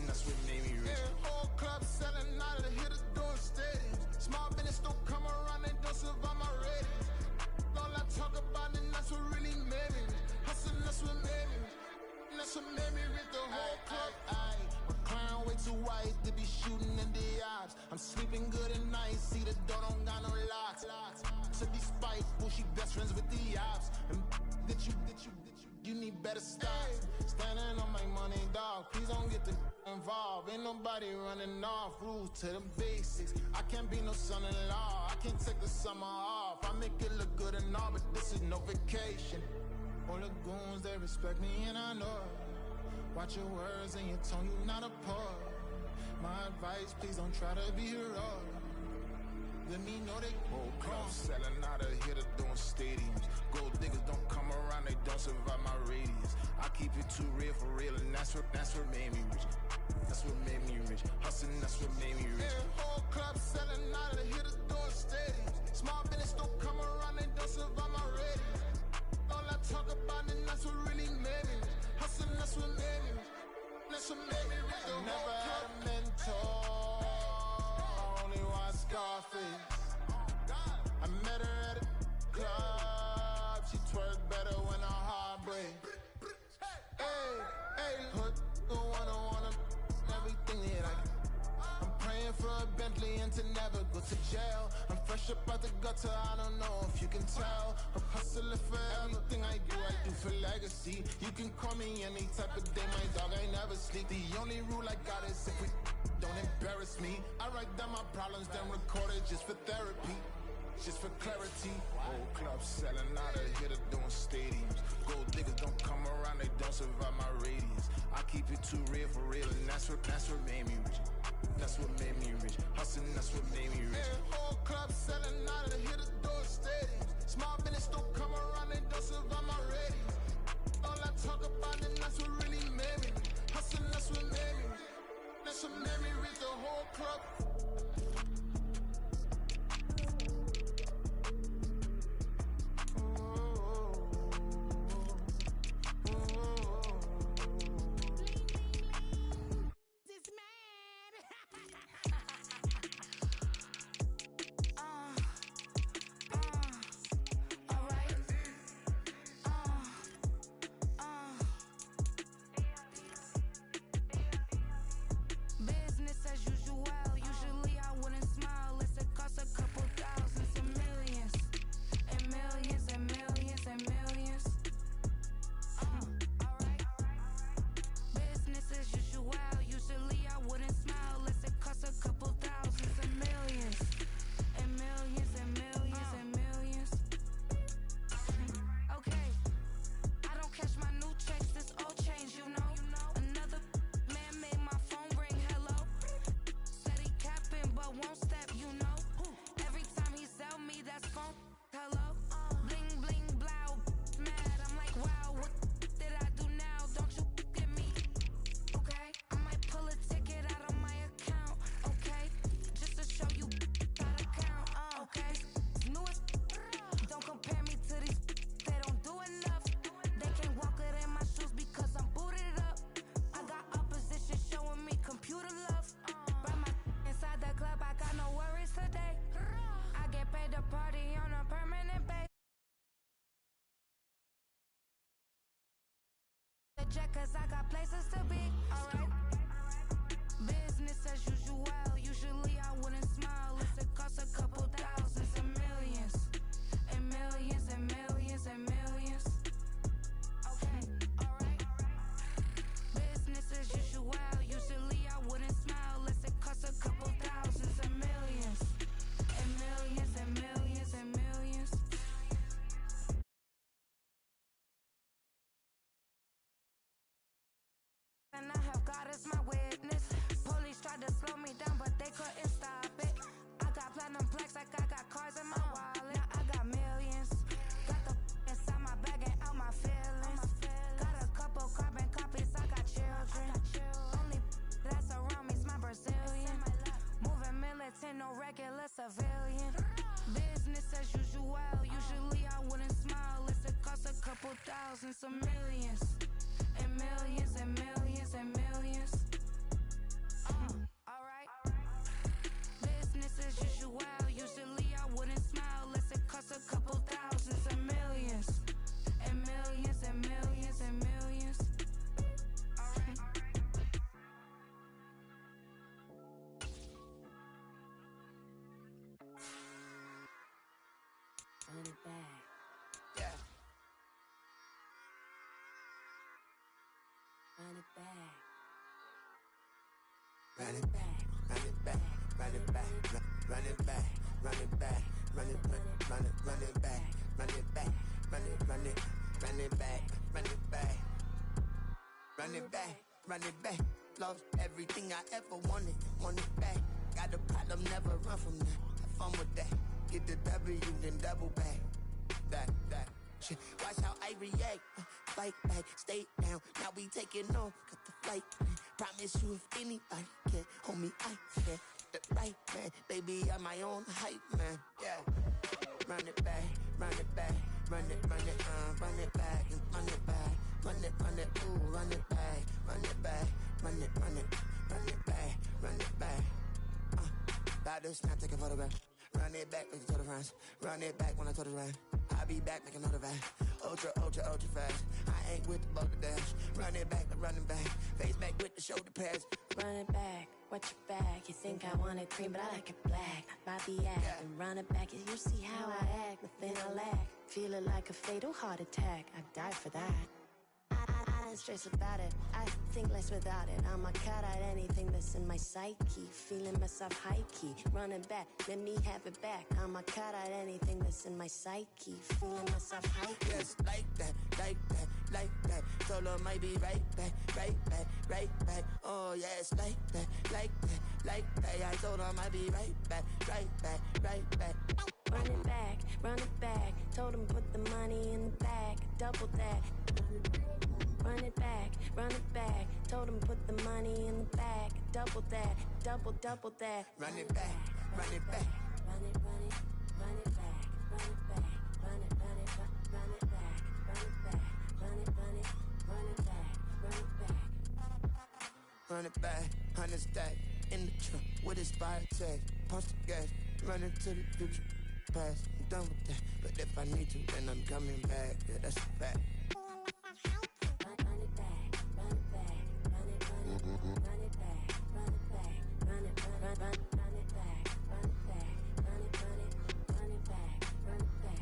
that's what made me rich. Yeah, whole club selling out of hitters doing stadiums. Small business don't come around, they don't survive my ratings. All I talk about and that's what really made me rich. Hustling, that's what made me rich. That's what made me rich, the whole club. My crown way too white to be shooting in the odds. I'm sleeping good at night, see the door don't got no locks. So these spiteful, she best friends with the ops. And you need better stocks. Standing on my money, dog. Please don't get involved. Ain't nobody running off. Rules to the basics. I can't be no son-in-law. I can't take the summer off. I make it look good and all, but this is no vacation. All the goons, they respect me and I know it. Watch your words and your tone, you not a poet. My advice, please don't try to be heroic. Let me know they whole club selling out of here to doing stadiums. Gold diggers don't come around, they don't survive my radius. I keep it too real for real, and that's what made me rich. That's what made me rich. Hustling, that's what made me rich. Yeah, whole club selling out of here to doing stadiums. Small business don't come around, they don't survive my radius. All I talk about and that's what really made me rich. Hustling, that's what made me rich. That's what made me rich. I never had a mentor. Scarface. I met her at a club. She twerk better when her heart breaks. Hey, hood, wanna everything that I can. I'm praying for a Bentley and to never go to jail. I'm fresh up out the gutter, I don't know if you can tell. I'm hustling for everything I do for legacy. You can call me any type of day, my dog, I never sleep. The only rule I got is if we don't embarrass me. I write down my problems, then record it just for therapy, just for clarity. Whole club selling out of here to doing stadiums. Gold diggers don't come around, they don't survive my radius. I keep it too real for real, and that's what made me rich. That's what made me rich. Hustling, that's what made me rich. Yeah, whole club selling out of here to doing stadiums. Small business don't come around, they don't survive my radius. All I talk about and that's what really made me rich. Hustling, that's what made me rich. That's what made me read the whole club. This man. All right. Business as usual. Usually I wouldn't smile unless it costs a couple thousands and millions. And millions and millions and millions. Alright. Business as usual. Usually I wouldn't smile unless it costs a couple thousands and millions. And millions and millions and millions. Okay. I don't catch my new checks, it's all change, you know. Another man made my phone ring, hello. Said he capping but won't step, you know. Every time he sell me, that's phone, hello. Bling bling blow, mad, I'm like wow, what did I do now? Don't you get me, okay? I might pull a ticket out of my account, okay? Just to show you how to count, okay? Newest, don't compare me to these, they don't do enough. They can't walk it in my shoes because I'm booted up. I got opposition showing me computer love. Brought my inside the club, I got no worries today. I get paid to party on a permanent basis. The jet cause I got places to be, alright. Business as usual. Usually I wouldn't smile unless it costs a couple thousands and millions. And millions and millions and millions. Okay, alright. Business as usual. Usually I wouldn't smile unless it costs a couple thousands and millions. And millions and millions and millions. And I have got a back. Yeah. Run it back. Run it back, run it back, run it back, run it back, run it back, run it back, run it back, run it back, run it back, run it back, run it back, run it back. Lost everything I ever wanted, want it back. Got a problem, never run from that. Have fun with that. Get the W, then double back. That. Shit. Watch how I react. Fight back, stay down. Now we taking on, cut the flight. Promise you if anybody can, homie, I can. The right man, baby, I'm my own hype man. Yeah. Run it back, run it back, run it back, and run it back, run it, ooh, run it back, run it back, run it back, run it back. About to snap, take a photograph. Run it back, make it to the runs. Run it back when I told the run. I'll be back, make another ride. Ultra fast. I ain't with the boat to dash. Run it back, running back. Face back with the shoulder pads. Run it back, watch your back. You think I want it cream, but I like it black. Bobby act and run it back. You see how I act, nothing I lack. Feel it like a fatal heart attack. I'd die for that. I don't stress about it, I think less without it. I'ma cut out anything that's in my psyche. Feeling myself high-key, running back, let me have it back. I'ma cut out anything that's in my psyche. Feeling myself high-key. Yes, like that. Told her might be right back. Oh yes, like that. I told her might be right back. Run it back, told him put the money in the bag, double that. Run it back, told him put the money in the bag, double that, double that. Run it back. Run it back, run it back, run it back, run it back, run it back, Run it back, 100 stack in the truck with his fire tag. Pump the gas, running to the future. Past, I'm done with that. But if I need to, then I'm coming back. Yeah, that's a fact. Run it back, run it back, run it back, run it back, run it back, run it back, run it back, run it back, run it back.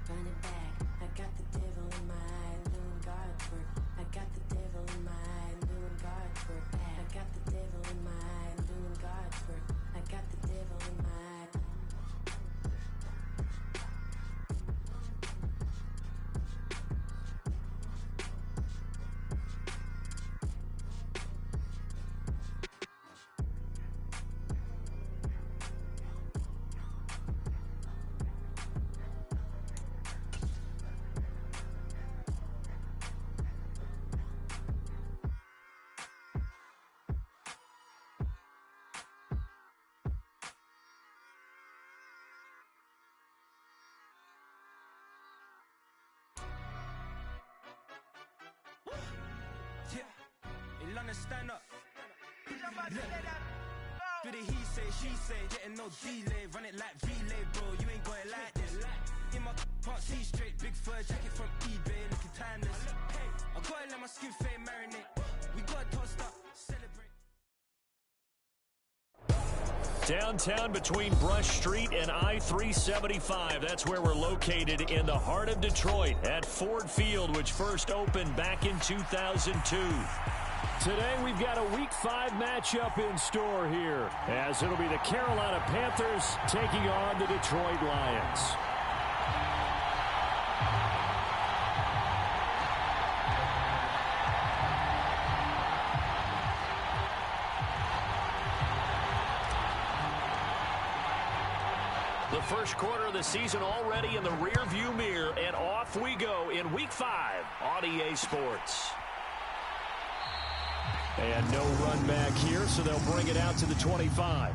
Run it back, I got the devil in my eye, doing guard work. I got the devil in my eye, doing guard work. I got the devil in my eye, doing guard work. I got the devil in my eye. Yeah, in London, stand up. Do the he say, she say, getting no delay. Run it like relay, bro, you ain't got it like this. In my can't see straight, big fur jacket from eBay, looking timeless. Hey, I gotta let my skin fade marinate. We gotta toast up, celebrate. Downtown between Brush Street and I-375. That's where we're located in the heart of Detroit at Ford Field, which first opened back in 2002. Today we've got a Week 5 matchup in store here, as it'll be the Carolina Panthers taking on the Detroit Lions. The first quarter of the season already in the rearview mirror, and off we go in Week 5 on EA Sports. And no run back here, so they'll bring it out to the 25.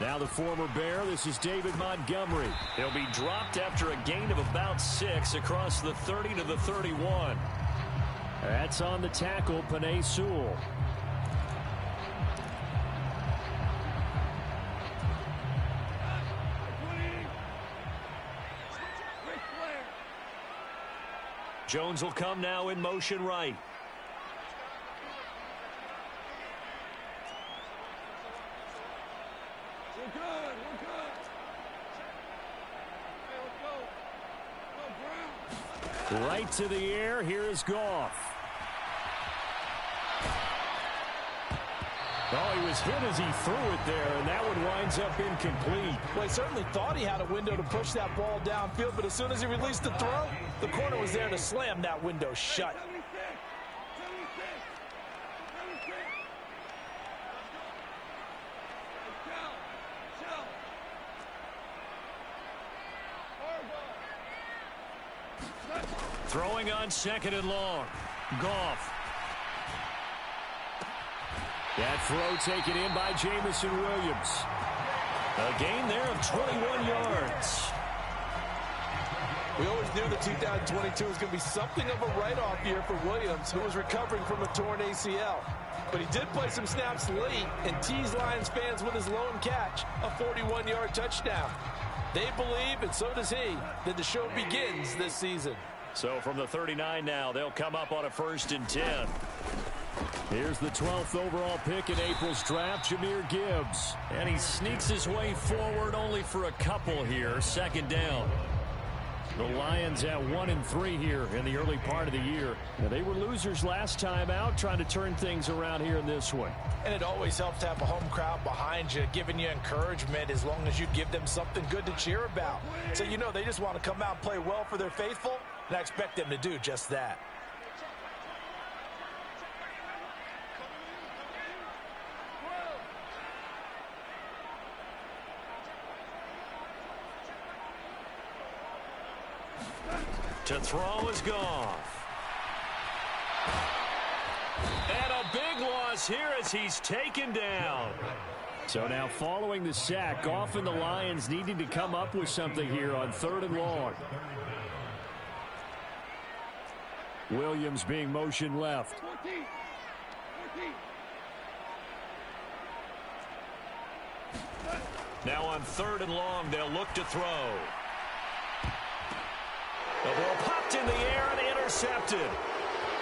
Now the former Bear, this is David Montgomery. He'll be dropped after a gain of about 6 across the 30 to the 31. That's on the tackle, Panay Sewell. Jones will come now in motion right. We're good. Hey, let's go. Right to the air. Here is Goff. Oh, he was hit as he threw it there, and that one winds up incomplete. Well, he certainly thought he had a window to push that ball downfield, but as soon as he released the throw, the corner was there to slam that window shut. Throwing on 2nd and long. Goff. That throw taken in by Jamison Williams. A gain there of 21 yards. We always knew that 2022 was going to be something of a write-off year for Williams, who was recovering from a torn ACL. But he did play some snaps late and teased Lions fans with his lone catch, a 41-yard touchdown. They believe, and so does he, that the show begins this season. So from the 39 now, they'll come up on a 1st and 10. Here's the 12th overall pick in April's draft, Jahmyr Gibbs. And he sneaks his way forward only for a couple here. 2nd down. The Lions at 1-3 here in the early part of the year. Now, they were losers last time out, trying to turn things around here in this one. And it always helps to have a home crowd behind you, giving you encouragement as long as you give them something good to cheer about. So you know they just want to come out and play well for their faithful, and I expect them to do just that. To throw is Goff. And a big loss here as he's taken down. So now following the sack, Goff and the Lions needing to come up with something here on 3rd and long. Williams being motion left. 14. Now on 3rd and long, they'll look to throw. The ball popped in the air and intercepted.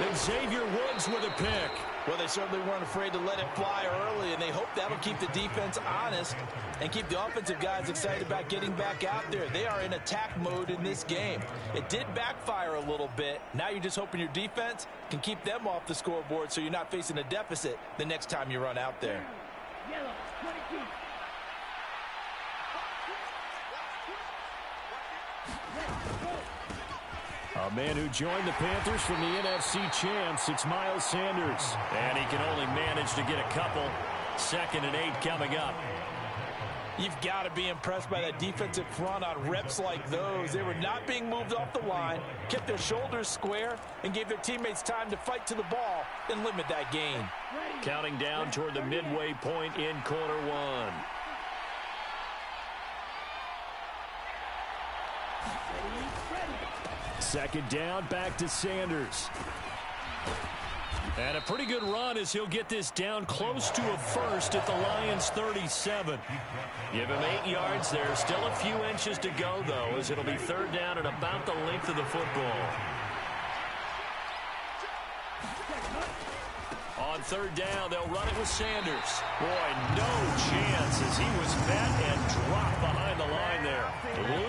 And Xavier Woods with a pick. Well, they certainly weren't afraid to let it fly early, and they hope that'll keep the defense honest and keep the offensive guys excited about getting back out there. They are in attack mode in this game. It did backfire a little bit. Now you're just hoping your defense can keep them off the scoreboard so you're not facing a deficit the next time you run out there. Yellow, 22. A man who joined the Panthers from the NFC champs, it's Miles Sanders. And he can only manage to get a couple. 2nd and 8 coming up. You've got to be impressed by that defensive front on reps like those. They were not being moved off the line, kept their shoulders square, and gave their teammates time to fight to the ball and limit that gain. Counting down toward the midway point in quarter 1. Second down, back to Sanders. And a pretty good run as he'll get this down close to a first at the Lions' 37. Give him 8 yards there. Still a few inches to go, though, as it'll be 3rd down and about the length of the football. On 3rd down, they'll run it with Sanders. Boy, no chance as he was met and dropped behind the line there.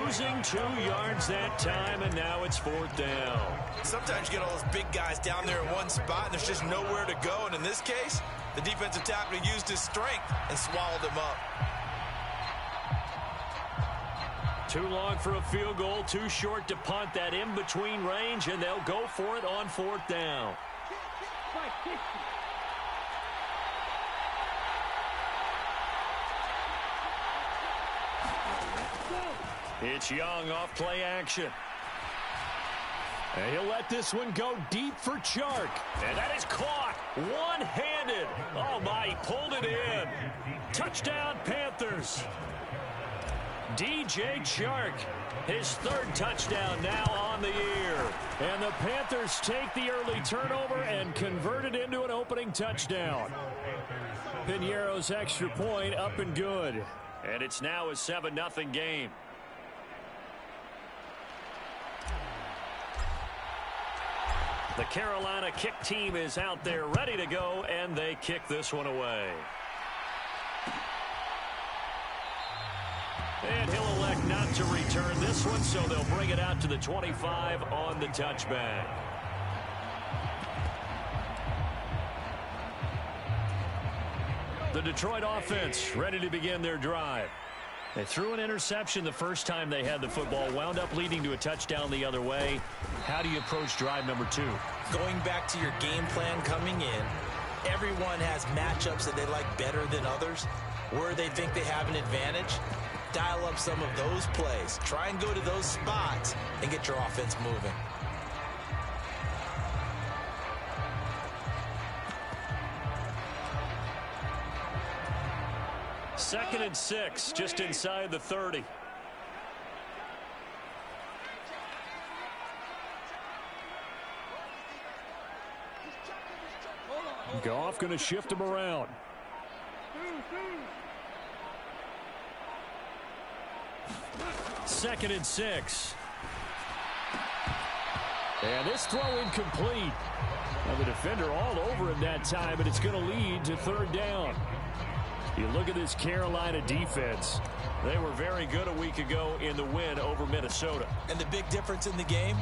Losing 2 yards that time, and now it's 4th down. Sometimes you get all those big guys down there in one spot, and there's just nowhere to go. And in this case, the defensive tackle used his strength and swallowed him up. Too long for a field goal, too short to punt that in-between range, and they'll go for it on 4th down. It's Young off play action. And he'll let this one go deep for Chark. And that is caught. One-handed. Oh, my, he pulled it in. Touchdown, Panthers. DJ Chark, his third touchdown now on the year. And the Panthers take the early turnover and convert it into an opening touchdown. Piñeiro's extra point up and good. And it's now a 7-0 game. The Carolina kick team is out there ready to go, and they kick this one away. And he'll elect not to return this one, so they'll bring it out to the 25 on the touchback. The Detroit offense ready to begin their drive. They threw an interception the first time they had the football, wound up leading to a touchdown the other way. How do you approach drive number 2? Going back to your game plan coming in, everyone has matchups that they like better than others. Where they think they have an advantage, dial up some of those plays. Try and go to those spots and get your offense moving. Second and 6, just inside the 30. Goff going to shift him around. Second and 6. And this throw incomplete. Now the defender all over him that time, but it's going to lead to third down. You look at this Carolina defense. They were very good a week ago in the win over Minnesota. And the big difference in the game,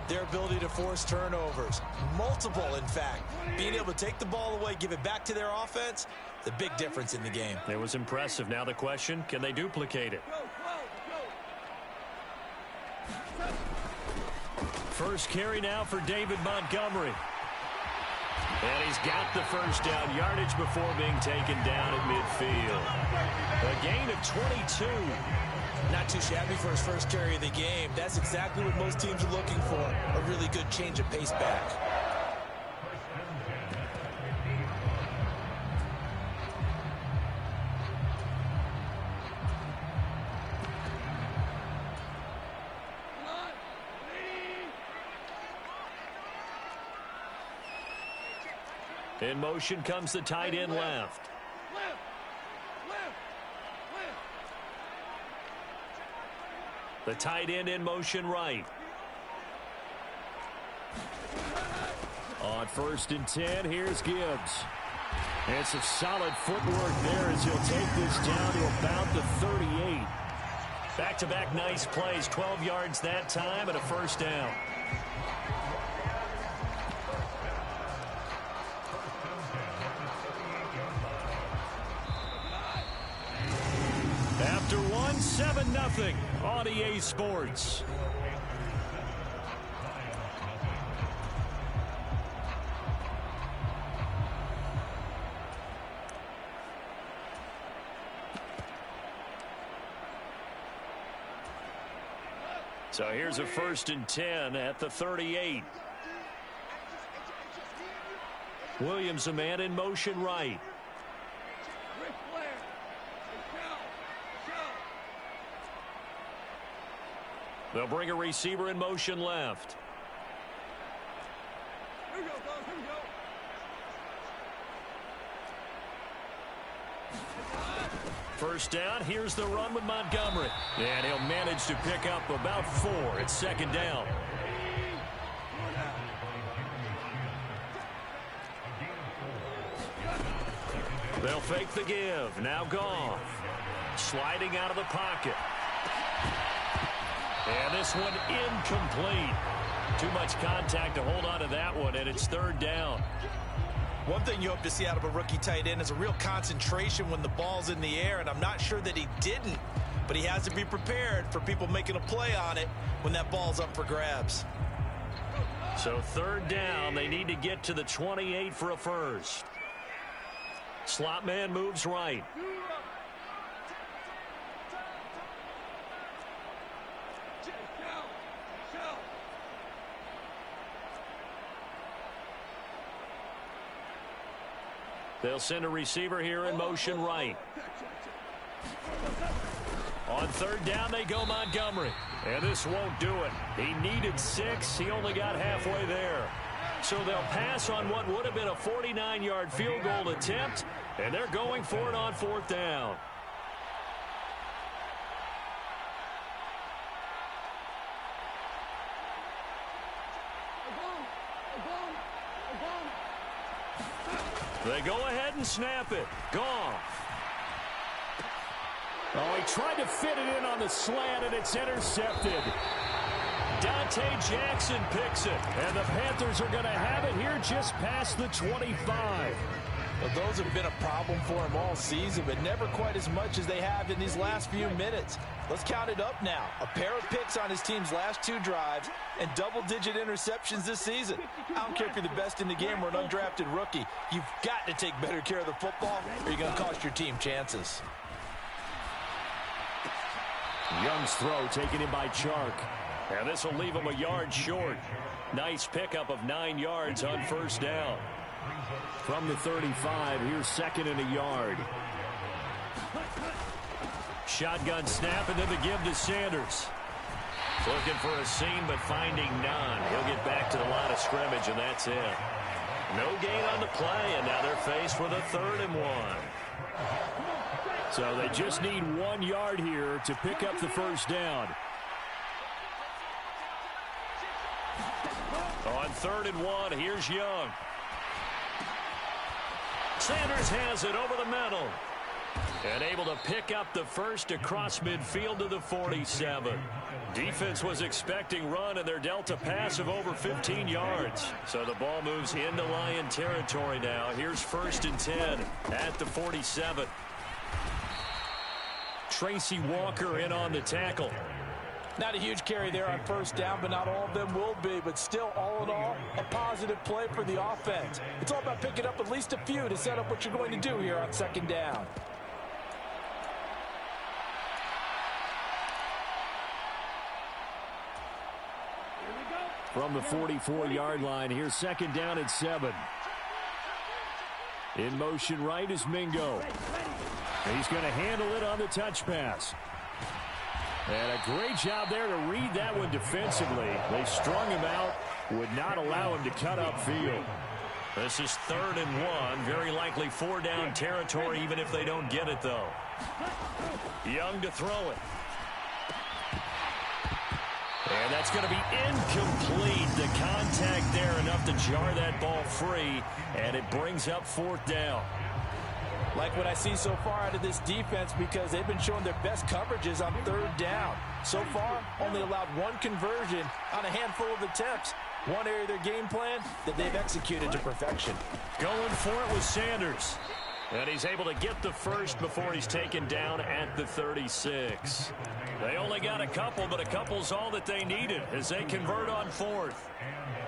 their ability to force turnovers. Multiple, in fact. Being able to take the ball away, give it back to their offense, the big difference in the game. It was impressive. Now the question, can they duplicate it? First carry now for David Montgomery. And he's got the first down yardage before being taken down at midfield. A gain of 22. Not too shabby for his first carry of the game. That's exactly what most teams are looking for. A really good change of pace back. In motion comes the tight end left. The tight end in motion right. On first and 10, here's Gibbs. And some solid footwork there as he'll take this down to about the 38. Back-to-back nice plays, 12 yards that time and a first down. After one, 7-0 on EA Sports. So here's a first and 10 at the 38. Williams, a man in motion right. They'll bring a receiver in motion left. Here we go, guys. Here we go. First down, here's the run with Montgomery. And he'll manage to pick up about 4. It's second down. They'll fake the give. Now Goff. Sliding out of the pocket. And this one incomplete. Too much contact to hold on to that one, and it's third down. One thing you hope to see out of a rookie tight end is a real concentration when the ball's in the air, and I'm not sure that he didn't, but he has to be prepared for people making a play on it when that ball's up for grabs. So third down, they need to get to the 28 for a first. Slot man moves right. They'll send a receiver here in motion right. On third down, they go Montgomery. And this won't do it. He needed 6. He only got halfway there. So they'll pass on what would have been a 49-yard field goal attempt, and they're going for it on fourth down. They go ahead and snap it. Goff. Oh, he tried to fit it in on the slant, and it's intercepted. Dante Jackson picks it, and the Panthers are going to have it here just past the 25. Well, those have been a problem for him all season, but never quite as much as they have in these last few minutes. Let's count it up now. A pair of picks on his team's last 2 drives and double-digit interceptions this season. I don't care if you're the best in the game or an undrafted rookie. You've got to take better care of the football, or you're going to cost your team chances. Young's throw taken in by Chark. And this will leave him a yard short. Nice pickup of 9 yards on first down. From the 35, here's second and a yard. Shotgun snap, and then the give to Sanders. Looking for a seam, but finding none. He'll get back to the line of scrimmage, and that's it. No gain on the play, and now they're faced with a 3rd and 1. So they just need 1 yard here to pick up the first down. On 3rd and 1, here's Young. Sanders has it over the middle. And able to pick up the first across midfield to the 47. Defense was expecting run, and they're dealt a pass of over 15 yards. So the ball moves into Lion territory now. Here's 1st and 10 at the 47. Tracy Walker in on the tackle. Not a huge carry there on first down, but not all of them will be. But still, all in all, a positive play for the offense. It's all about picking up at least a few to set up what you're going to do here on 2nd down. From the 44-yard line, here's 2nd down and 7. In motion right is Mingo. He's going to handle it on the touch pass. And a great job there to read that one defensively. They strung him out, would not allow him to cut upfield. This is 3rd and 1. Very likely 4-down territory, even if they don't get it, though. Young to throw it. And that's going to be incomplete. The contact there enough to jar that ball free, and it brings up 4th down. Like what I see so far out of this defense, because they've been showing their best coverages on 3rd down. So far, only allowed 1 conversion on a handful of attempts. One area of their game plan that they've executed to perfection. Going for it with Sanders. And he's able to get the first before he's taken down at the 36. They only got a couple, but a couple's all that they needed as they convert on 4th.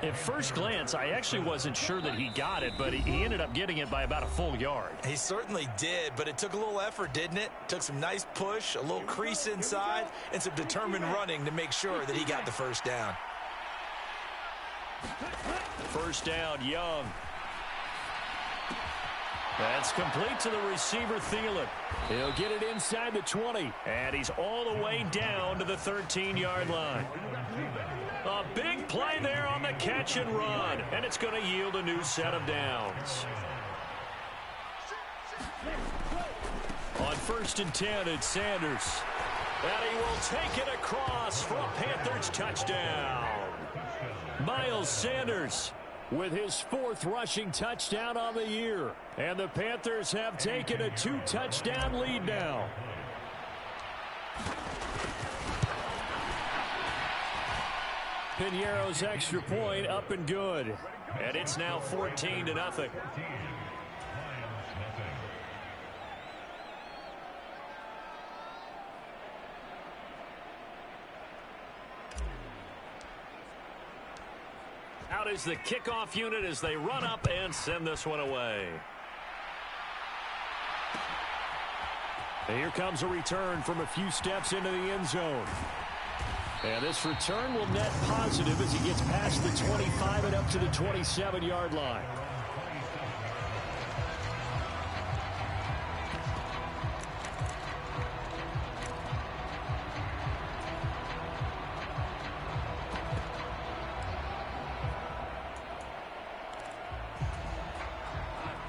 At first glance, I actually wasn't sure that he got it, but he ended up getting it by about a full yard. He certainly did, but it took a little effort, didn't it? Took some nice push, a little crease inside, and some determined running to make sure that he got the first down. First down, Young. That's complete to the receiver, Thielen. He'll get it inside the 20, and he's all the way down to the 13-yard line. A big play there on the catch and run, and it's going to yield a new set of downs. On 1st and 10, it's Sanders. And he will take it across for a Panthers touchdown. Miles Sanders with his 4th rushing touchdown on the year. And the Panthers have taken a 2-touchdown lead now. Piñeiro's extra point up and good. And it's now 14-0. Out is the kickoff unit as they run up and send this one away. And here comes a return from a few steps into the end zone. And this return will net positive as he gets past the 25 and up to the 27-yard line.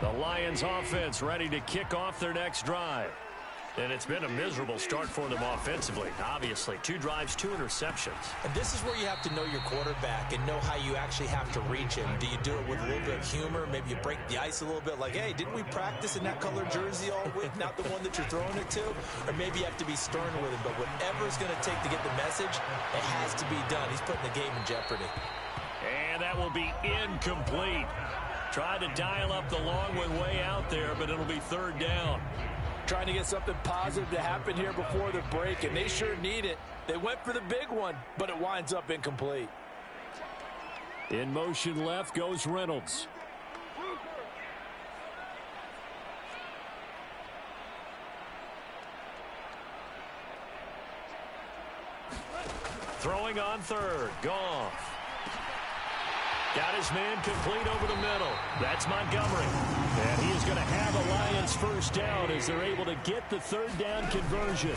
The Lions offense ready to kick off their next drive. And it's been a miserable start for them offensively, obviously. 2 drives, 2 interceptions. And this is where you have to know your quarterback and know how you actually have to reach him. Do you do it with a little bit of humor? Maybe you break the ice a little bit like, hey, didn't we practice in that color jersey all week, not the one that you're throwing it to? Or maybe you have to be stern with him. But whatever it's going to take to get the message, it has to be done. He's putting the game in jeopardy. And that will be incomplete. Tried to dial up the long one way out there, but it'll be 3rd down. Trying to get something positive to happen here before the break, and they sure need it. They went for the big one, but it winds up incomplete. In motion left goes Reynolds. Throwing on 3rd. Goff. Got his man complete over the middle. That's Montgomery. And he is going to have a Lions first down as they're able to get the 3rd down conversion.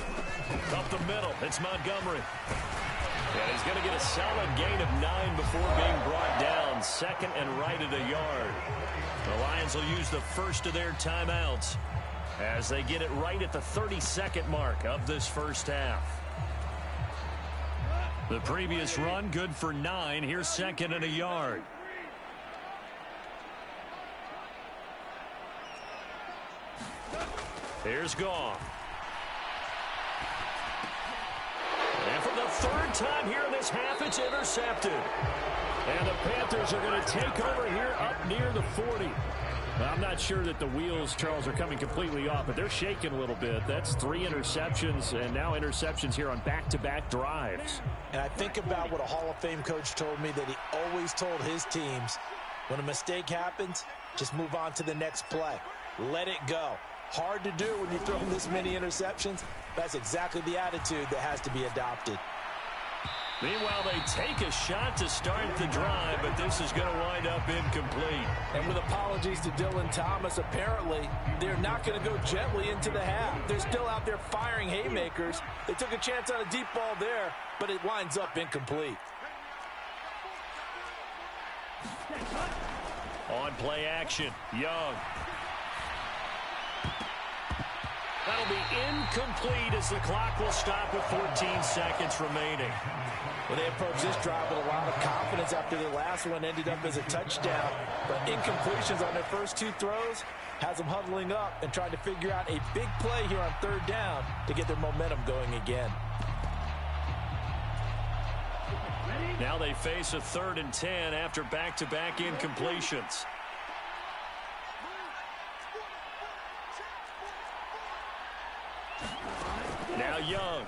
Up the middle, it's Montgomery. And he's going to get a solid gain of 9 before being brought down. 2nd and right at a yard. The Lions will use the first of their timeouts as they get it right at the 32nd mark of this first half. The previous run, good for 9. Here's 2nd and a yard. Here's Goff. And for the 3rd time here in this half, it's intercepted. And the Panthers are going to take over here up near the 40. I'm not sure that the wheels, Charles, are coming completely off, but they're shaking a little bit. That's 3 interceptions, and now interceptions here on back-to-back drives. And I think about what a Hall of Fame coach told me, that he always told his teams, when a mistake happens, just move on to the next play. Let it go. Hard to do when you throw this many interceptions. That's exactly the attitude that has to be adopted. Meanwhile, they take a shot to start the drive, but this is going to wind up incomplete. And with apologies to Dylan Thomas, apparently they're not going to go gently into the half. They're still out there firing haymakers. They took a chance on a deep ball there, but it winds up incomplete. On play action, Young. That'll be incomplete as the clock will stop with 14 seconds remaining. Well, they approached this drive with a lot of confidence after the last one ended up as a touchdown. But incompletions on their first 2 throws has them huddling up and trying to figure out a big play here on 3rd down to get their momentum going again. Now they face a 3rd and 10 after back-to-back incompletions. Now Young.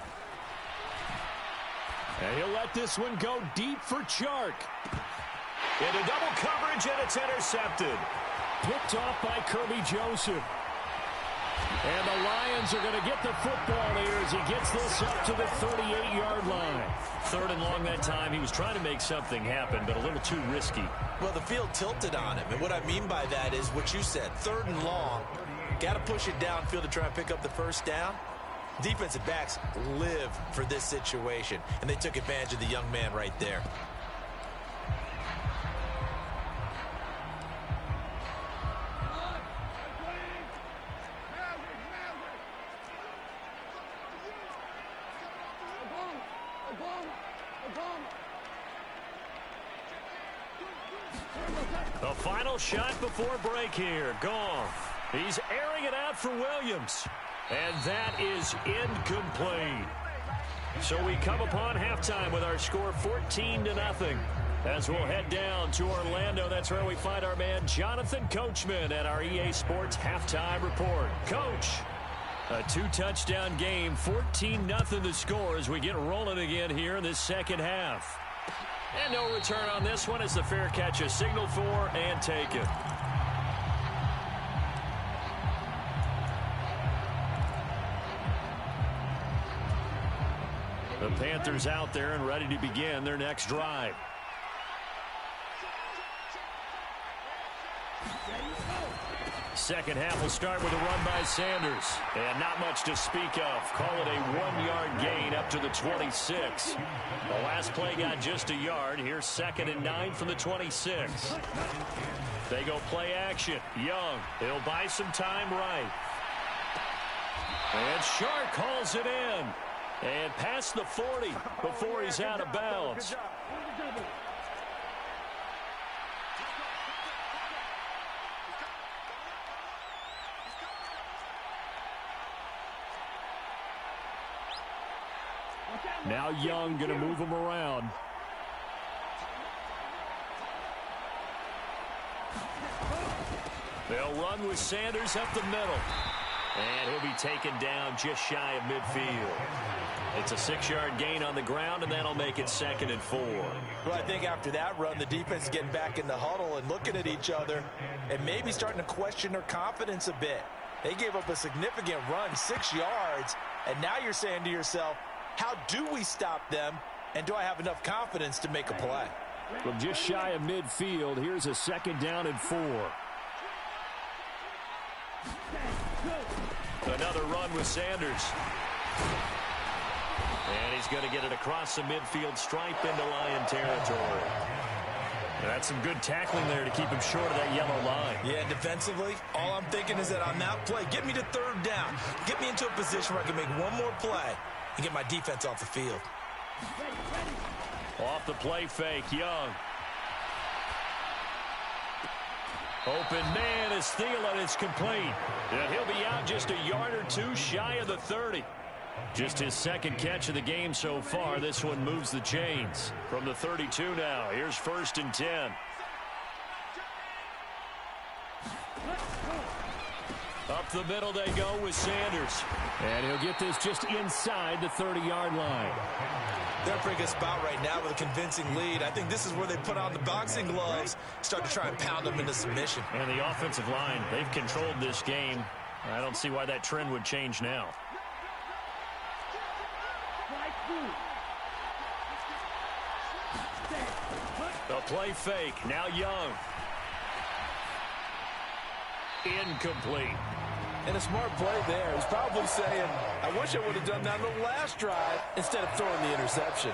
And he'll let this one go deep for Chark. Into double coverage, and it's intercepted. Picked off by Kirby Joseph. And the Lions are going to get the football here as he gets this up to the 38-yard line. 3rd and long that time. He was trying to make something happen, but a little too risky. Well, the field tilted on him. And what I mean by that is what you said. 3rd and long. Got to push it downfield to try and pick up the first down. Defensive backs live for this situation, and they took advantage of the young man right there. The final shot before break here. Goff. He's airing it out for Williams. And that is incomplete. So we come upon halftime with our score 14-0. As we'll head down to Orlando, that's where we find our man Jonathan Coachman at our EA Sports Halftime Report. Coach, a 2-touchdown game, 14-0 the score as we get rolling again here in this second half. And no return on this one as the fair catch is signaled for and taken. The Panthers out there and ready to begin their next drive. Second half will start with a run by Sanders. And not much to speak of. Call it a 1-yard gain up to the 26. The last play got just a yard. Here's 2nd and 9 from the 26. They go play action. Young, he'll buy some time right. And Shark calls it in. And past the 40 before he's out of bounds. Now Young going to move him around. They'll run with Sanders up the middle. And he'll be taken down just shy of midfield. It's a 6-yard gain on the ground, and that'll make it 2nd and 4. Well, I think after that run, the defense is getting back in the huddle and looking at each other and maybe starting to question their confidence a bit. They gave up a significant run, 6 yards, and now you're saying to yourself, how do we stop them, and do I have enough confidence to make a play? From just shy of midfield, here's a 2nd down and 4. Another run with Sanders. And he's going to get it across the midfield stripe into Lion territory. That's some good tackling there to keep him short of that yellow line. Yeah, defensively, all I'm thinking is that on that play, get me to 3rd down. Get me into a position where I can make one more play and get my defense off the field. Off the play fake, Young. Open man is Thielen. It's complete. And he'll be out just a yard or two shy of the 30. Just his 2nd catch of the game so far. This one moves the chains. From the 32 now. Here's 1st and 10. Up the middle they go with Sanders. And he'll get this just inside the 30-yard line. They're in a pretty good spot right now with a convincing lead. I think this is where they put on the boxing gloves, start to try and pound them into submission. And the offensive line, they've controlled this game. I don't see why that trend would change now. The play fake. Now Young. Incomplete. And a smart play there. He's probably saying, I wish I would have done that on the last drive instead of throwing the interception.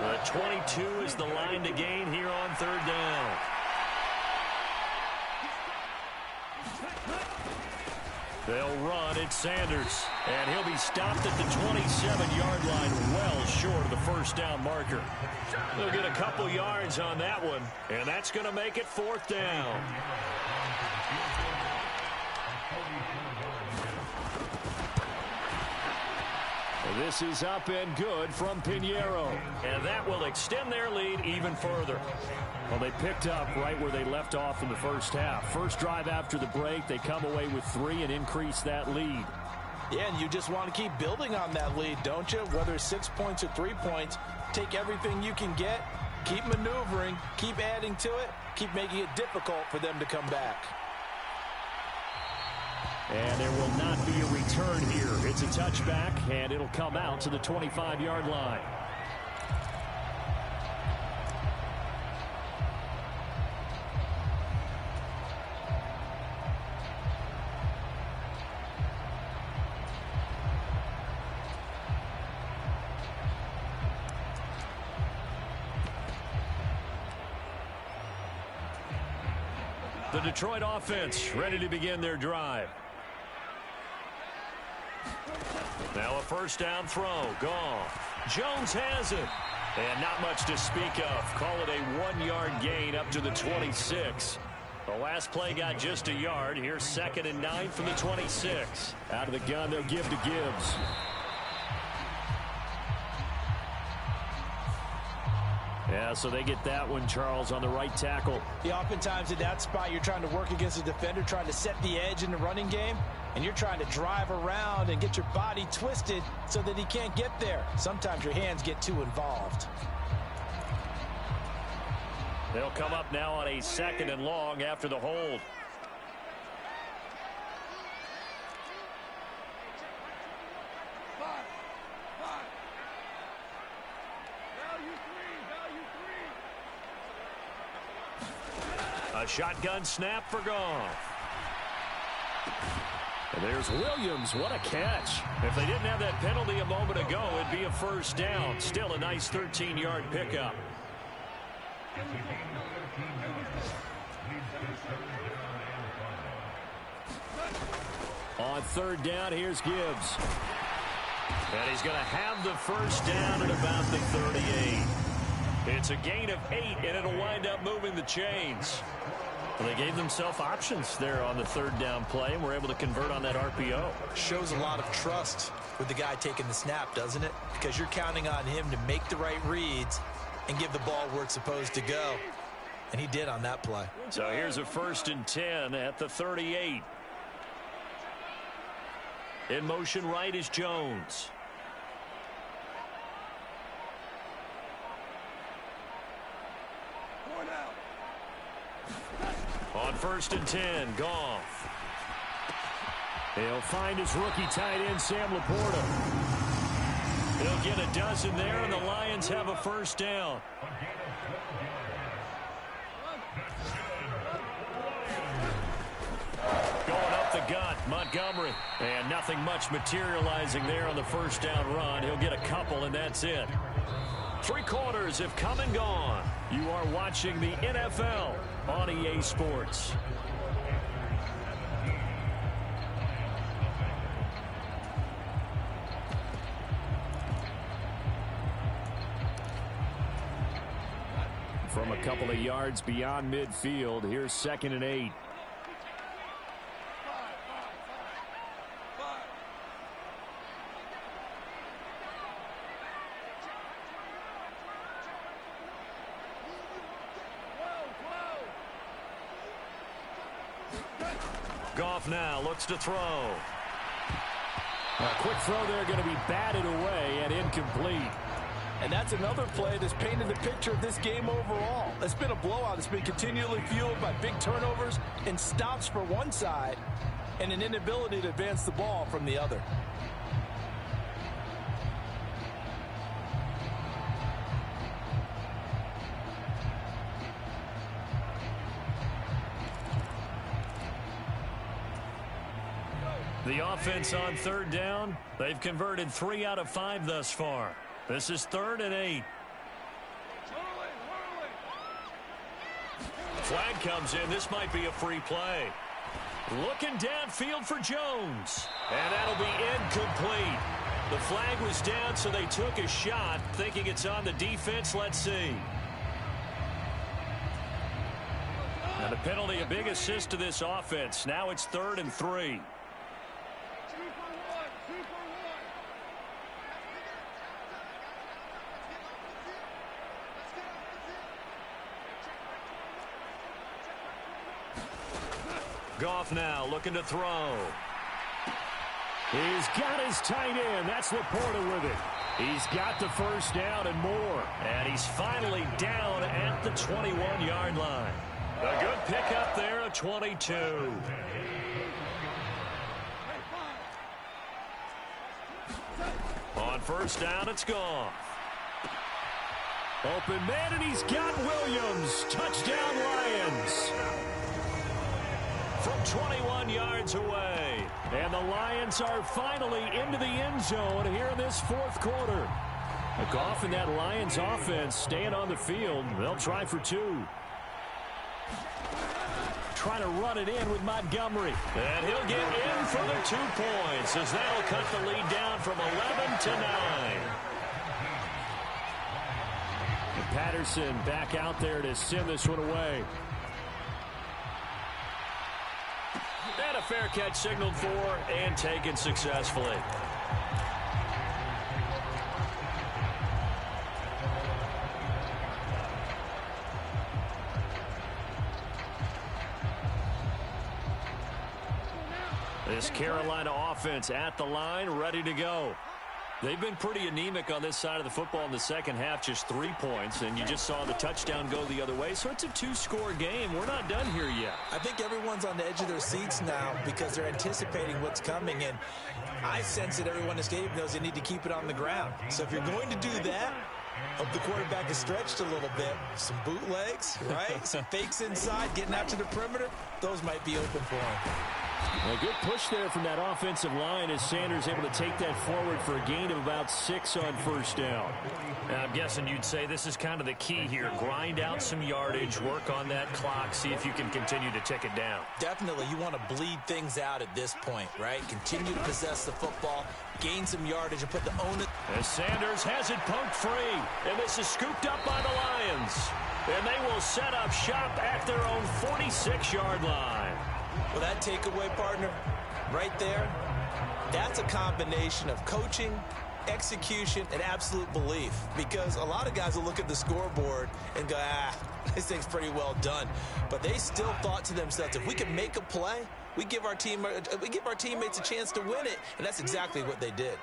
The 22 is the line to gain here on 3rd down. They'll run. It's Sanders. And he'll be stopped at the 27-yard line, well short of the 1st down marker. They'll get a couple yards on that one, and that's going to make it 4th down. This is up and good from Pinheiro. And that will extend their lead even further. Well, they picked up right where they left off in the 1st half. First drive after the break, they come away with 3 and increase that lead. Yeah, and you just want to keep building on that lead, don't you? Whether it's 6 points or 3 points, take everything you can get, keep maneuvering, keep adding to it, keep making it difficult for them to come back. And there will not be a return here. It's a touchback, and it'll come out to the 25-yard line. The Detroit offense ready to begin their drive. Now a 1st down throw. Goff. Jones has it. And not much to speak of. Call it a 1-yard gain up to the 26. The last play got just a yard. Here's 2nd and 9 from the 26. Out of the gun, they'll give to Gibbs. Yeah, so they get that one, Charles, on the right tackle. Yeah, oftentimes in that spot, you're trying to work against a defender, trying to set the edge in the running game, and you're trying to drive around and get your body twisted so that he can't get there. Sometimes your hands get too involved. They'll come up now on a 2nd and long after the hold. A shotgun snap for Goff. And there's Williams. What a catch. If they didn't have that penalty a moment ago, it'd be a first down. Still a nice 13-yard pickup. On third down, here's Gibbs. And he's going to have the first down at about the 38. It's a gain of 8, and it'll wind up moving the chains. Well, they gave themselves options there on the third down play, and were able to convert on that RPO. Shows a lot of trust with the guy taking the snap, doesn't it? Because you're counting on him to make the right reads and give the ball where it's supposed to go. And he did on that play. So here's a 1st and 10 at the 38. In motion right is Jones. On 1st and 10, Goff. He'll find his rookie tight end, Sam Laporta. He'll get a dozen there, and the Lions have a first down. Going up the gut, Montgomery. And nothing much materializing there on the first down run. He'll get a couple, and that's it. 3 quarters have come and gone. You are watching the NFL on EA Sports. From a couple of yards beyond midfield, here's 2nd and 8. Goff now looks to throw. A quick throw there, going to be batted away and incomplete. And that's another play that's painted the picture of this game overall. It's been a blowout. It's been continually fueled by big turnovers and stops for one side and an inability to advance the ball from the other. The offense on third down, they've converted 3 out of 5 thus far. This is 3rd and 8. Flag comes in. This might be a free play. Looking downfield for Jones. And that'll be incomplete. The flag was down, so they took a shot, thinking it's on the defense. Let's see. And the penalty, a big assist to this offense. Now it's 3rd and 3. Goff now looking to throw. He's got his tight end. That's Laporta with it. He's got the first down and more. And he's finally down at the 21-yard line. A good pickup there of 22. On first down, it's Goff. Open man, and he's got Williams. Touchdown, Lions. From 21 yards away. And the Lions are finally into the end zone here in this 4th quarter. Goff and that Lions offense staying on the field. They'll try for 2. Trying to run it in with Montgomery. And he'll get in for the 2 points as that'll cut the lead down from 11 to 9. And Patterson back out there to send this one away. And a fair catch signaled for and taken successfully. This Carolina offense at the line, ready to go. They've been pretty anemic on this side of the football in the second half, just 3 points, and you just saw the touchdown go the other way. So it's a 2-score game. We're not done here yet. I think everyone's on the edge of their seats now because they're anticipating what's coming, and I sense that everyone in the stadium knows they need to keep it on the ground. So if you're going to do that, Hope the quarterback is stretched a little bit. Some bootlegs, right? Some fakes inside, getting out to the perimeter. Those might be open for him. A good push there from that offensive line as Sanders able to take that forward for a gain of about 6 on first down. I'm guessing you'd say this is kind of the key here. Grind out some yardage, work on that clock, see if you can continue to tick it down. Definitely, you want to bleed things out at this point, right? Continue to possess the football, gain some yardage, and put the onus. As Sanders has it poked free, and this is scooped up by the Lions. And they will set up shop at their own 46-yard line. Well, that takeaway, partner, right there, that's a combination of coaching, execution, and absolute belief. Because a lot of guys will look at the scoreboard and go, this thing's pretty well done. But they still thought to themselves, if we can make a play, we give our teammates a chance to win it. And that's exactly what they did.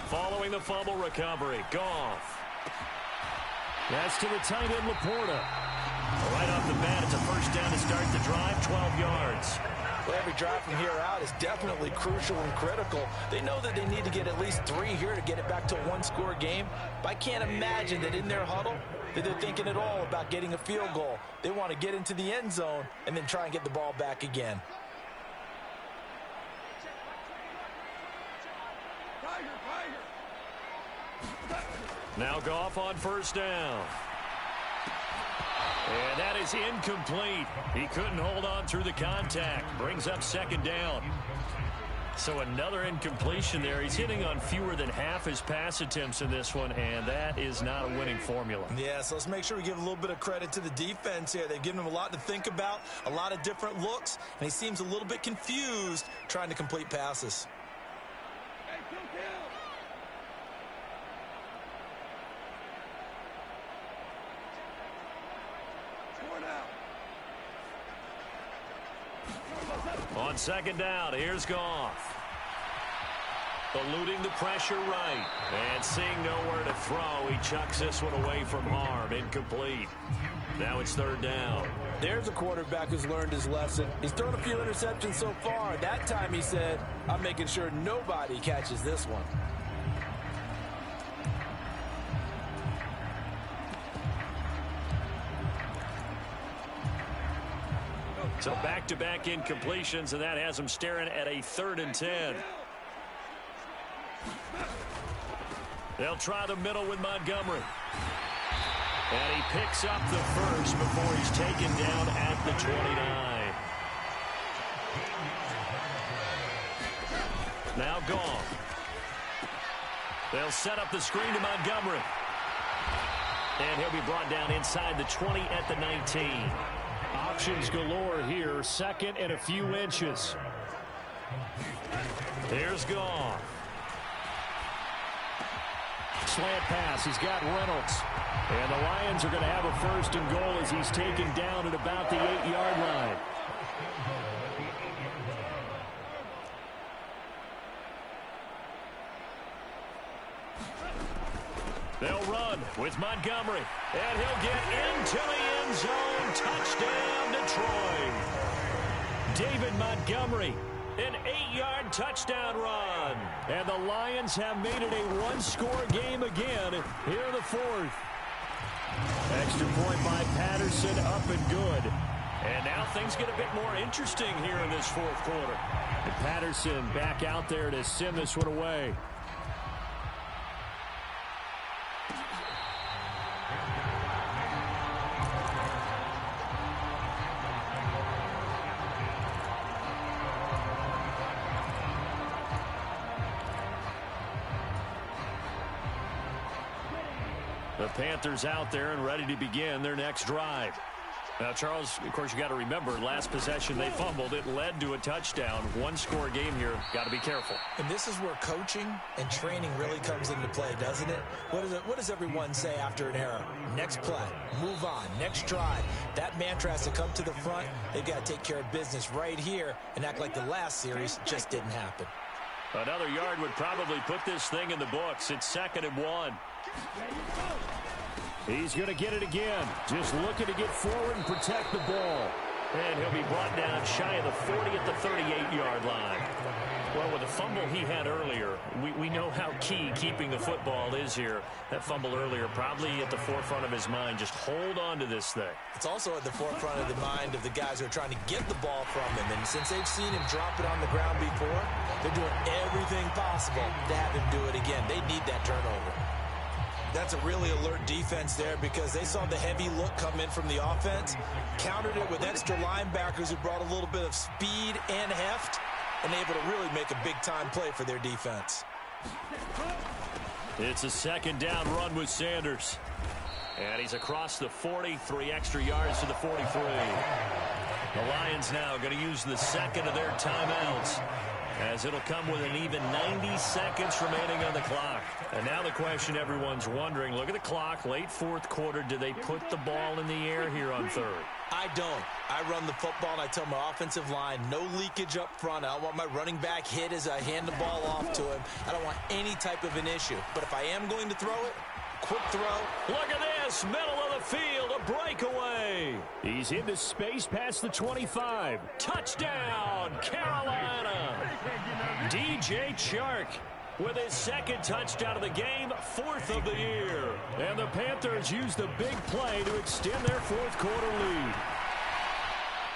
Following the fumble recovery, Goff. That's to the tight end, Laporta. Right off the bat, it's a first down to start the drive, 12 yards. Well, every drive from here out is definitely crucial and critical. They know that they need to get at least 3 here to get it back to a one-score game. But I can't imagine that in their huddle that they're thinking at all about getting a field goal. They want to get into the end zone and then try and get the ball back again. Now Goff on first down. And that is incomplete. He couldn't hold on through the contact. Brings up second down. So another incompletion there. He's hitting on fewer than half his pass attempts in this one, and that is not a winning formula. Yeah, so let's make sure we give a little bit of credit to the defense here. They've given him a lot to think about, a lot of different looks, and he seems a little bit confused trying to complete passes. On second down, here's Goff. Eluding the pressure right. And seeing nowhere to throw, he chucks this one away from harm. Incomplete. Now it's third down. There's a quarterback who's learned his lesson. He's thrown a few interceptions so far. That time he said, I'm making sure nobody catches this one. So back-to-back incompletions, and that has him staring at a 3rd and 10. They'll try the middle with Montgomery. And he picks up the first before he's taken down at the 29. Now Goff. They'll set up the screen to Montgomery. And he'll be brought down inside the 20 at the 19. Options galore here. 2nd and a few inches. There's Goff. Slant pass. He's got Reynolds. And the Lions are going to have a 1st and goal as he's taken down at about the 8-yard line. They'll run with Montgomery. And he'll get into the end zone. Touchdown, Detroit. David Montgomery, an 8-yard touchdown run. And the Lions have made it a one-score game again here in the 4th. Extra point by Patterson, up and good. And now things get a bit more interesting here in this 4th quarter. And Patterson back out there to send this one away. The Panthers out there and ready to begin their next drive. Now, Charles, of course, you got to remember, last possession they fumbled. It led to a touchdown. One-score game here. Got to be careful. And this is where coaching and training really comes into play, doesn't it? What does everyone say after an error? Next play, move on, next drive. That mantra has to come to the front. They've got to take care of business right here and act like the last series just didn't happen. Another yard would probably put this thing in the books. It's 2nd and 1. He's going to get it again. Just looking to get forward and protect the ball. And he'll be brought down shy of the 40 at the 38-yard line. Well, with the fumble he had earlier, we know how key keeping the football is here. That fumble earlier probably at the forefront of his mind. Just hold on to this thing. It's also at the forefront of the mind of the guys who are trying to get the ball from him. And since they've seen him drop it on the ground before, they're doing everything possible to have him do it again. They need that turnover. That's a really alert defense there because they saw the heavy look come in from the offense, countered it with extra linebackers who brought a little bit of speed and heft, and able to really make a big-time play for their defense. It's a second down run with Sanders. And he's across the 40, 3 extra yards to the 43. The Lions now going to use the second of their timeouts, as it'll come with an even 90 seconds remaining on the clock. And now the question everyone's wondering, look at the clock, late fourth quarter, do they put the ball in the air here on third? I don't. I run the football, and I tell my offensive line, no leakage up front. I don't want my running back hit as I hand the ball off to him. I don't want any type of an issue. But if I am going to throw it, quick throw. Look at this, middle of the field, a breakaway. He's into space past the 25. Touchdown, Carolina. DJ Chark with his second touchdown of the game, 4th of the year. And the Panthers use the big play to extend their fourth quarter lead.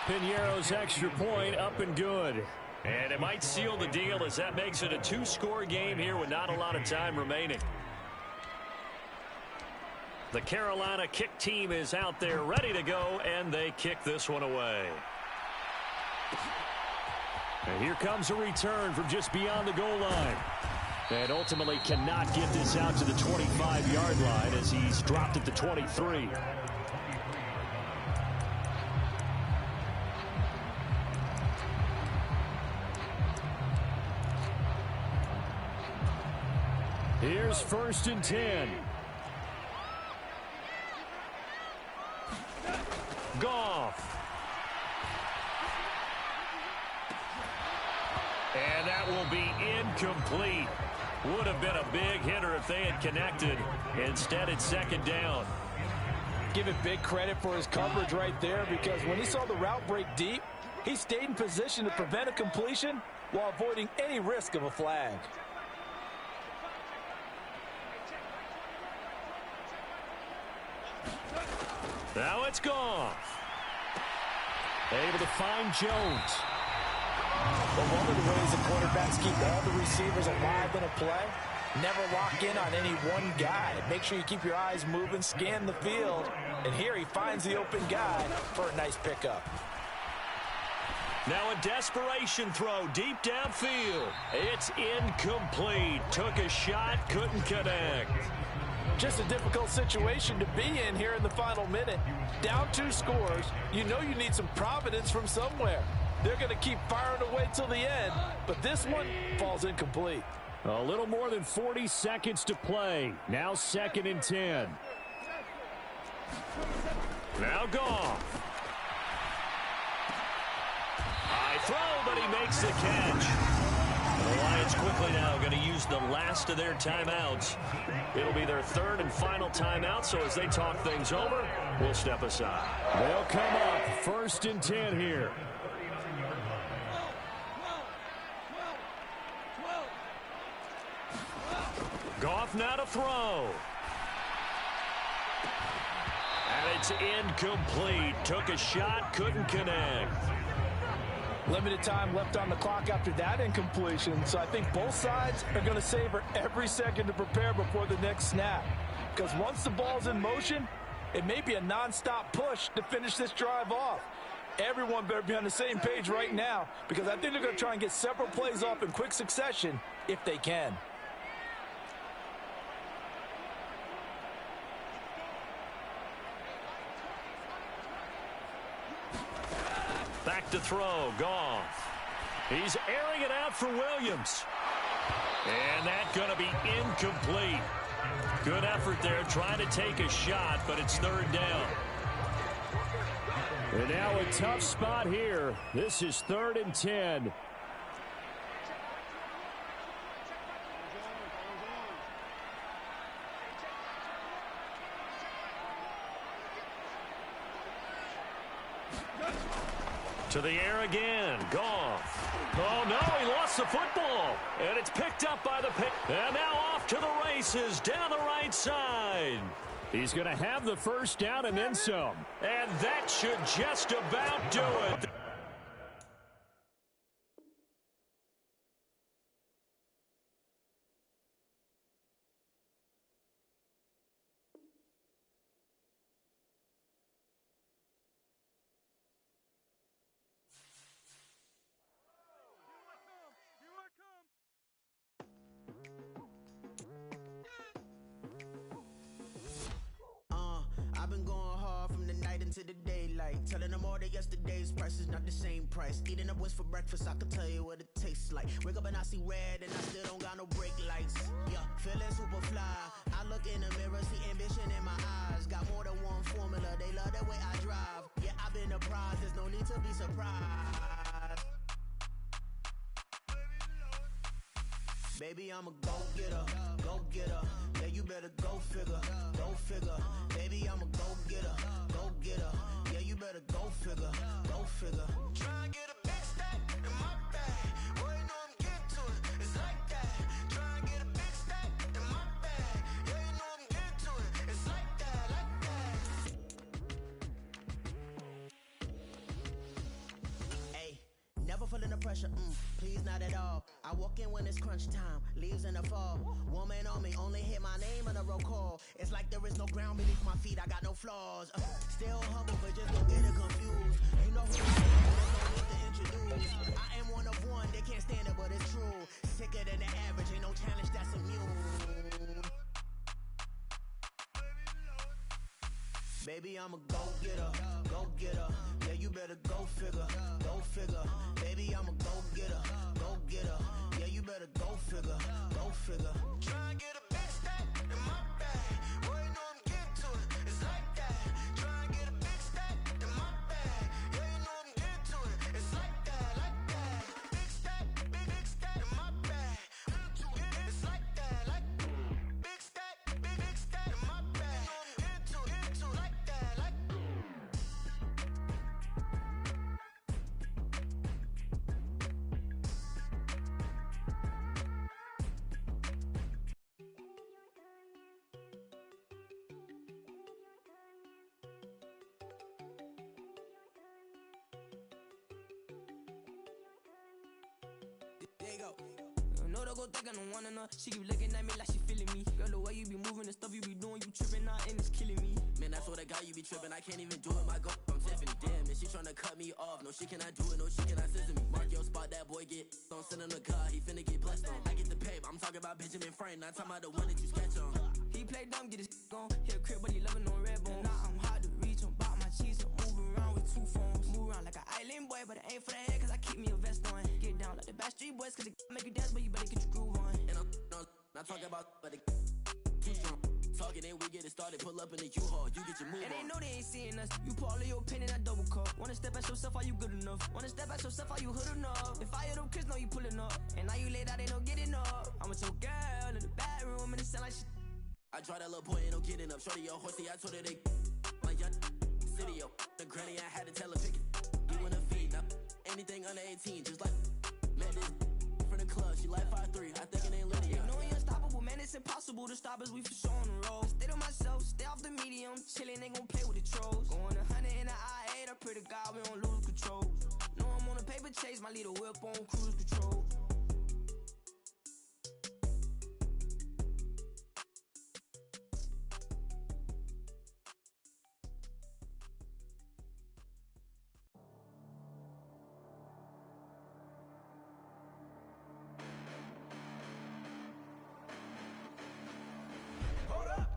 Piñeiro's extra point up and good. And it might seal the deal as that makes it a 2-score game here with not a lot of time remaining. The Carolina kick team is out there ready to go, and they kick this one away. And here comes a return from just beyond the goal line. And ultimately cannot get this out to the 25-yard line as he's dropped at the 23. Here's 1st and 10. Goff. And that will be incomplete. Would have been a big hitter if they had connected. Instead, it's second down. Give it big credit for his coverage right there, because when he saw the route break deep, he stayed in position to prevent a completion while avoiding any risk of a flag. Now it's Goff. Able to find Jones. But one of the ways the quarterbacks keep all the receivers alive in a play, never lock in on any one guy. Make sure you keep your eyes moving, scan the field, and here he finds the open guy for a nice pickup. Now a desperation throw deep downfield. It's incomplete. Took a shot, couldn't connect. Just a difficult situation to be in here in the final minute. Down 2 scores, you know you need some providence from somewhere. They're going to keep firing away till the end, but this one falls incomplete. A little more than 40 seconds to play. Now 2nd and 10. Now Goff. High throw, but he makes the catch. The Lions quickly now going to use the last of their timeouts. It'll be their 3rd and final timeout, so as they talk things over, we'll step aside. They'll come up 1st and 10 here. Goff now to throw. And it's incomplete. Took a shot, couldn't connect. Limited time left on the clock after that incompletion, so I think both sides are going to savor every second to prepare before the next snap. Because once the ball's in motion, it may be a non-stop push to finish this drive off. Everyone better be on the same page right now, because I think they're going to try and get several plays off in quick succession if they can. Back to throw, Goff. He's airing it out for Williams. And that's going to be incomplete. Good effort there, trying to take a shot, but it's 3rd down. And now a tough spot here. This is 3rd and 10. To the air again. Goff. Oh, no, he lost the football. And it's picked up by the pick. And now off to the races down the right side. He's going to have the first down and then some. And that should just about do it. I've been going hard from the night into the daylight, telling them all that yesterday's price is not the same price. Eating up wings for breakfast, I can tell you what it tastes like. Wake up and I see red and I still don't got no brake lights. Yeah, feeling super fly. I look in the mirror, see ambition in my eyes. Got more than one formula, they love the way I drive. Yeah, I've been a prize, there's no need to be surprised. Baby, I'm a go-getter, go-getter. Yeah, you better go figure, go figure. Baby, I'm a go-getter, go-getter. Yeah, you better go figure, go figure. Try and get a big stack in my bag. Boy, you know I'm getting to it, it's like that. Try and get a big stack in my bag. Yeah, you know I'm getting to it, it's like that, like that. Hey, never feeling the pressure, please not at all. I walk in when it's crunch time, leaves in the fall. Woman on me, only hit my name on a roll call. It's like there is no ground beneath my feet, I got no flaws. Still humble, but just don't get it confused. You know who I am, there's no need to introduce. I am one of one, they can't stand it, but it's true. Sicker than the average, ain't no challenge that's immune. Baby, I'm a go-getter, go-getter. Yeah, you better go figure, go figure. Baby, I'm a go-getter, go-getter. Yeah, you better go figure, go figure. Try and get a big stack in my bag. Boy, you know I'm getting to it, it's like that. Try and get a big stack in my bag. Yeah, you know I'm getting to it, it's like that, like that. Big stack, big stack in my bag. It's like that, like big stack in my bag. You know I'm getting to it, like that, like. There you go. No, don't go think I don't wanna know. She keep looking at me like she feeling me. Girl, the way you be moving, the stuff you be doing, you tripping out and it's killing me. Man, that's what I got, you be tripping. I can't even do it, my go. I'm Tiffany, damn, and she tryna cut me off. No, she cannot do it, no, she cannot scissor me. Mark your spot, that boy get. Don't send him a car, he finna get blessed on. I get the paper, I'm talking about Benjamin Franklin, not talking about the one that you sketch on. He play dumb, get his gone. Hit a crib, but he loving on red bone. Now I'm hard to reach, I'm about my cheese, I'm moving around with two phones. Move around like an island boy, but it ain't for the head, cause I keep me a vest on. Get down like the Backstreet Boys, cause it make you dance, but you better get your groove on. And I'm not talking about, but it too strong. Talking, then we get it started, pull up in the U-Haul, you get your move on. And they know they ain't seeing us, you pull all of your pen in that double cup. Wanna step at yourself, are you good enough? Wanna step at yourself, are you hood enough? If I hear them kids, know you pulling up. And now you laid out, they don't get enough. I'm with your girl in the bedroom, and it sound like shit. I draw that little boy, ain't no getting up. Shorty, your horsey, I told her they like young city, yo. The granny, I had to tell her pick it. You in the feed, now anything under 18, just like met this from the club. She like 5'3", I think it ain't Lydia. You know we unstoppable, man, it's impossible to stop us. We for sure on the road. Stay to myself, stay off the medium. Chillin', ain't gon' play with the trolls. Going 100 in the I-8, I pray to God we don't lose control. Know I'm on a paper chase, my little whip on cruise control.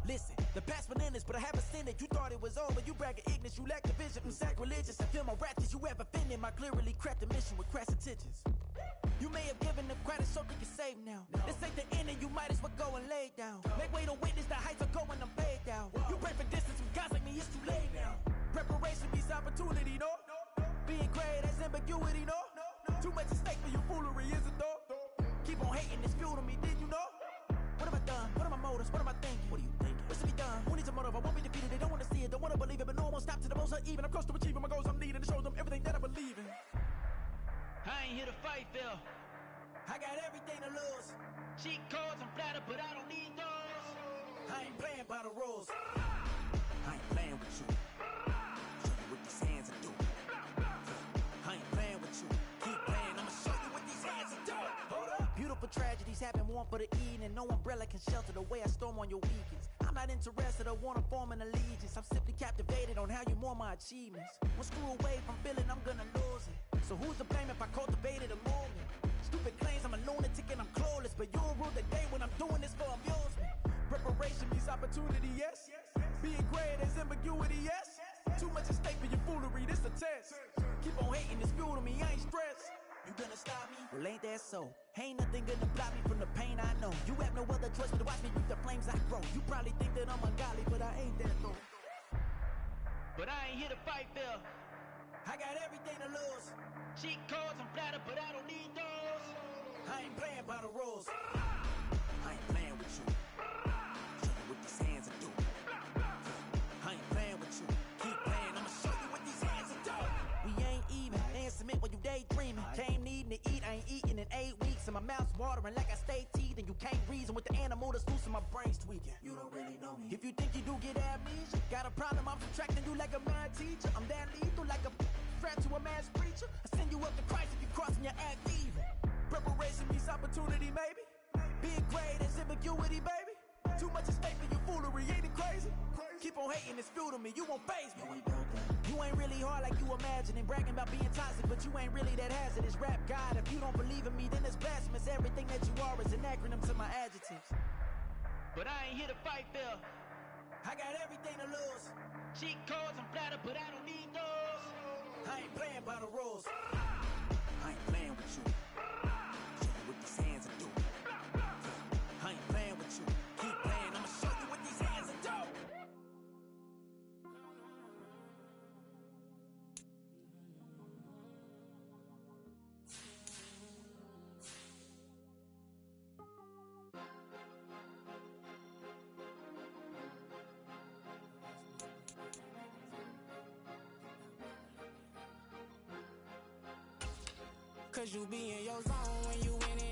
Listen, the past bananas, but I haven't seen it. You thought it was over, you bragging ignorance, you lack the vision. I'm sacrilegious, I feel my wrath as you ever offended. My clearly crafted mission with crass intentions. You may have given them credit so they can save now. This ain't the end and you might as well go and lay down. Make way to witness the heights are going, I'm paid down. You pray for distance with guys like me, it's too late now. Preparation means opportunity, no? Being great, that's ambiguity, no? Too much at stake for your foolery, is it though? Keep on hating, it's fuel to me, did you know? What have I done? What are my motives? What am I thinking? What are you thinking? What's to be done? Who needs a motive? I won't be defeated. They don't want to see it, don't want to believe it, but no one won't stop to the most I even. I'm close to achieving my goals. I'm leading to show them everything that I believe in. I ain't here to fight, Phil. I got everything to lose. Cheat codes, I'm flattered, but I don't need those. I ain't playing by the rules. I ain't playing with you. Show you what these hands are doing. I ain't playing with you. Keep playing, I'ma show you what these hands are doing. Hold up. Beautiful tragedies happen, one for the evening. No umbrella can shelter the way I storm on your weekends. I'm not interested, I wanna form an allegiance. I'm simply captivated on how you mourn my achievements. One screw away from feeling I'm gonna lose it. So who's to blame if I cultivated a movement? Stupid claims I'm a lunatic and I'm clueless, but you'll rule the day when I'm doing this for amusement. Preparation means opportunity, yes. Being great is ambiguity, yes. Too much at stake for your foolery, this a test. Keep on hating, it's fuel to me, I ain't stressed. You gonna stop me? Well, ain't that so? Ain't nothing gonna block me from the pain I know. You have no other choice but to watch me reap the flames I grow. You probably think that I'm ungodly, but I ain't that though. But I ain't here to fight, Phil. I got everything to lose. Cheat codes, I'm flattered, but I don't need those. I ain't playing by the rules. I ain't playing with you. Show you what these hands are doing. I ain't playing with you. Keep playing, I'ma show you what these hands are doing. We ain't even. Ain't submit when you daydreaming. Came needing to eat, I ain't eating in 8 weeks. And my mouth's watering like I stay teething. You can't reason with the animal that's loose and my brain's tweaking. You don't really know me. If you think you do get amnesia, got a problem, I'm subtracting you like a mad teacher. I'm that lethal like a threat to a mass preacher. I send you up to Christ if you crossing your act evil. Preparation means opportunity, maybe. Being great is ambiguity, baby. Too much at stake for your foolery, ain't it crazy? Keep on hating, it's fuel to me, you won't faze me. You ain't really hard like you imagining. Bragging about being toxic, but you ain't really that hazardous. Rap God, if you don't believe in me, then it's blasphemous. Everything that you are is an acronym to my adjectives. But I ain't here to fight, Phil. I got everything to lose. Cheat codes, I'm flattered, but I don't need those. I ain't playing by the rules. I ain't playing with you. Show you what these hands are doing. I ain't playing with you. Keep playing, I'ma show you what these hands are doing. Cause you be in your zone when you in it.